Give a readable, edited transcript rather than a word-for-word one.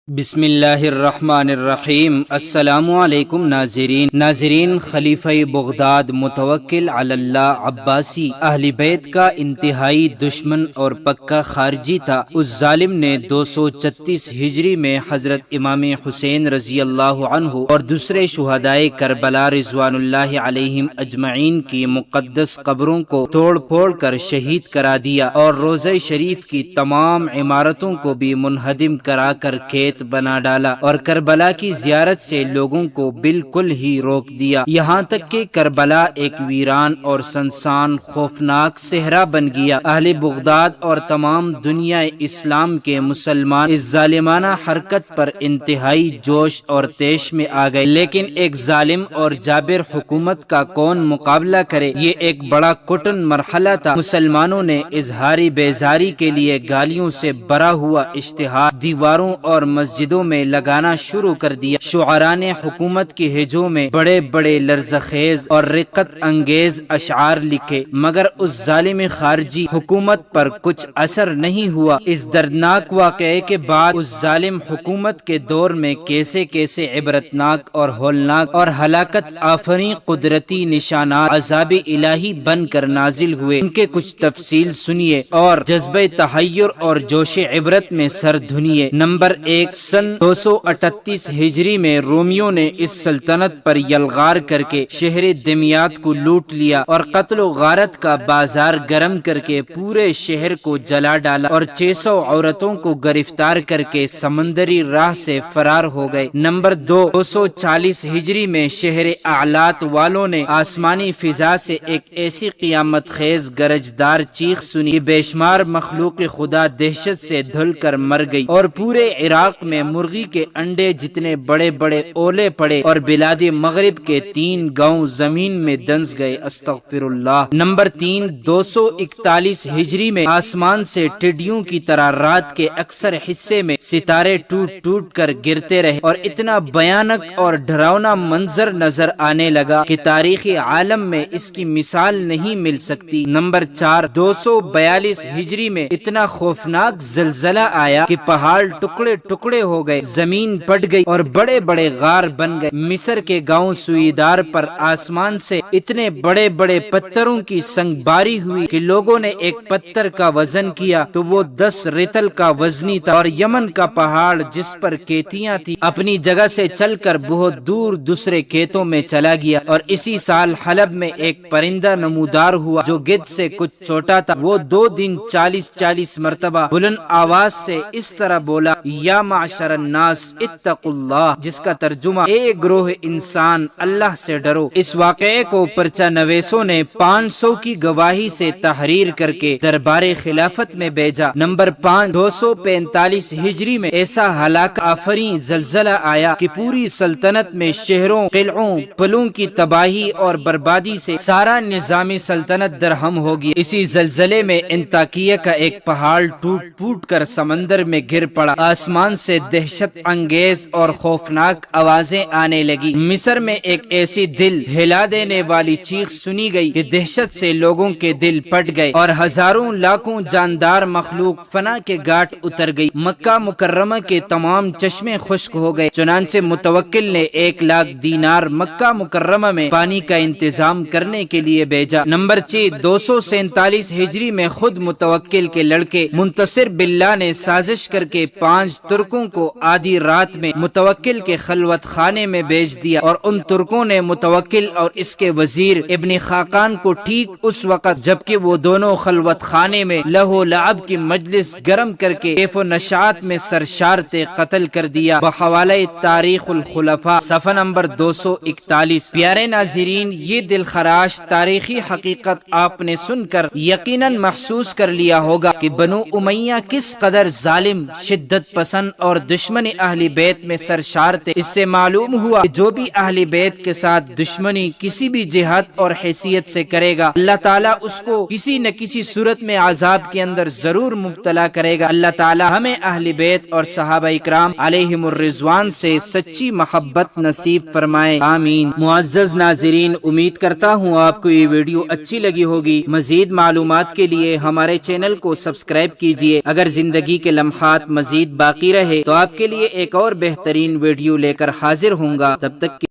بسم اللہ الرحمن الرحیم۔ السلام علیکم ناظرین، خلیفہ بغداد متوکل علی اللہ عباسی اہل بیت کا انتہائی دشمن اور پکا خارجی تھا۔ اس ظالم نے 236 ہجری میں حضرت امام حسین رضی اللہ عنہ اور دوسرے شہدائے کربلا رضوان اللہ علیہم اجمعین کی مقدس قبروں کو توڑ پھوڑ کر شہید کرا دیا اور روضہ شریف کی تمام عمارتوں کو بھی منہدم کرا کر کھیت بنا ڈالا اور کربلا کی زیارت سے لوگوں کو بالکل ہی روک دیا، یہاں تک کہ کربلا ایک ویران اور سنسان خوفناک صحرا بن گیا۔ اہل بغداد اور تمام دنیا اسلام کے مسلمان اس ظالمانہ حرکت پر انتہائی جوش اور تیش میں آ گئے، لیکن ایک ظالم اور جابر حکومت کا کون مقابلہ کرے؟ یہ ایک بڑا کٹن مرحلہ تھا۔ مسلمانوں نے اظہاری بیزاری کے لیے گالیوں سے بھرا ہوا اشتہار دیواروں اور مسجدوں میں لگانا شروع کر دیا۔ شعراء نے حکومت کی ہجوم میں بڑے بڑے لرزخیز اور رقت انگیز اشعار لکھے، مگر اس ظالم خارجی حکومت پر کچھ اثر نہیں ہوا۔ اس دردناک واقعے کے بعد اس ظالم حکومت کے دور میں کیسے کیسے عبرتناک اور ہولناک اور ہلاکت آفریں قدرتی نشانات عذاب الہی بن کر نازل ہوئے، ان کے کچھ تفصیل سنیے اور جذبہ تحیر اور جوش عبرت میں سر دھنیے۔ نمبر 1، سن 238 ہجری میں رومیوں نے اس سلطنت پر یلغار کر کے شہر دمیاط کو لوٹ لیا اور قتل و غارت کا بازار گرم کر کے پورے شہر کو جلا ڈالا اور 600 عورتوں کو گرفتار کر کے سمندری راہ سے فرار ہو گئے۔ نمبر 2، 240 ہجری میں شہر اعلات والوں نے آسمانی فضا سے ایک ایسی قیامت خیز گرجدار چیخ سنی کہ بے شمار مخلوق خدا دہشت سے دھل کر مر گئی اور پورے عراق میں مرغی کے انڈے جتنے بڑے بڑے اولے پڑے اور بلاد مغرب کے 3 گاؤں زمین میں دنس گئے۔ استغفر اللہ۔ نمبر 3، 241 ہجری میں آسمان سے ٹڈیوں کی طرح رات کے اکثر حصے میں ستارے ٹوٹ ٹوٹ کر گرتے رہے اور اتنا بھیانک اور ڈراؤنا منظر نظر آنے لگا کہ تاریخی عالم میں اس کی مثال نہیں مل سکتی۔ نمبر 4، 242 ہجری میں اتنا خوفناک زلزلہ آیا کہ پہاڑ ٹکڑے ٹکڑے ہو گئے، زمین پھٹ گئی اور بڑے بڑے غار بن گئے۔ مصر کے گاؤں سویدار پر آسمان سے اتنے بڑے بڑے پتھروں کی سنگ باری ہوئی کہ لوگوں نے ایک پتھر کا وزن کیا تو وہ 10 رطل کا وزنی تھا، اور یمن کا پہاڑ جس پر کھیتیاں تھی اپنی جگہ سے چل کر بہت دور دوسرے کھیتوں میں چلا گیا۔ اور اسی سال حلب میں ایک پرندہ نمودار ہوا جو گدھ سے کچھ چھوٹا تھا، وہ 2 دن 40 مرتبہ بلند آواز سے اس طرح بولا، یا معشر الناس اتقوا اللہ، جس کا ترجمہ اے گروہ انسان اللہ سے ڈرو۔ اس واقعے کو پرچہ نویسوں نے 500 کی گواہی سے تحریر کر کے دربار خلافت میں بھیجا۔ نمبر 5، 245 ہجری میں ایسا ہلاک آفریں زلزلہ آیا کہ پوری سلطنت میں شہروں، قلعوں، پلوں کی تباہی اور بربادی سے سارا نظام سلطنت درہم ہو گیا۔ اسی زلزلے میں انطاکیہ کا ایک پہاڑ ٹوٹ پھوٹ کر سمندر میں گر پڑا، آسمان سے دہشت انگیز اور خوفناک آوازیں آنے لگی۔ مصر میں ایک ایسی دل ہلا دینے والی چیخ سنی گئی کہ دہشت سے لوگوں کے دل پھٹ گئے اور ہزاروں لاکھوں جاندار مخلوق فنا کے گھاٹ اتر گئی۔ مکہ مکرمہ کے تمام چشمے خشک ہو گئے، چنانچہ متوکل نے 1,00,000 دینار مکہ مکرمہ میں پانی کا انتظام کرنے کے لیے بھیجا۔ نمبر 6، 247 ہجری میں خود متوکل کے لڑکے منتصر باللہ نے سازش کر کے 5 ترکوں کو آدھی رات میں متوکل کے خلوت خانے میں بھیج دیا، اور ان ترکوں نے متوکل اور اس کے وزیر ابن خاقان کو ٹھیک اس وقت جبکہ وہ دونوں خلوت خانے میں لہو لعب کی مجلس گرم کر کے کیف و نشاط میں سرشار تھے قتل کر دیا۔ بحوالہ تاریخ الخلفاء صفحہ نمبر 241۔ پیارے ناظرین، یہ دل خراش تاریخی حقیقت آپ نے سن کر یقیناً محسوس کر لیا ہوگا کہ بنو امیہ کس قدر ظالم، شدت پسند اور دشمن اہل بیت میں سرشار تھے۔ اس سے معلوم ہوا کہ جو بھی اہل بیت کے ساتھ دشمنی کسی بھی جہت اور حیثیت سے کرے گا، اللہ تعالیٰ اس کو کسی نہ کسی صورت میں عذاب کے اندر ضرور مبتلا کرے گا۔ اللہ تعالیٰ ہمیں اہل بیت اور صحابہ اکرام علیہم الرضوان سے سچی محبت نصیب فرمائے، آمین۔ معزز ناظرین، امید کرتا ہوں آپ کو یہ ویڈیو اچھی لگی ہوگی۔ مزید معلومات کے لیے ہمارے چینل کو سبسکرائب کیجیے۔ اگر زندگی کے لمحات مزید باقی رہے تو آپ کے لیے ایک اور بہترین ویڈیو لے کر حاضر ہوں گا. تب تک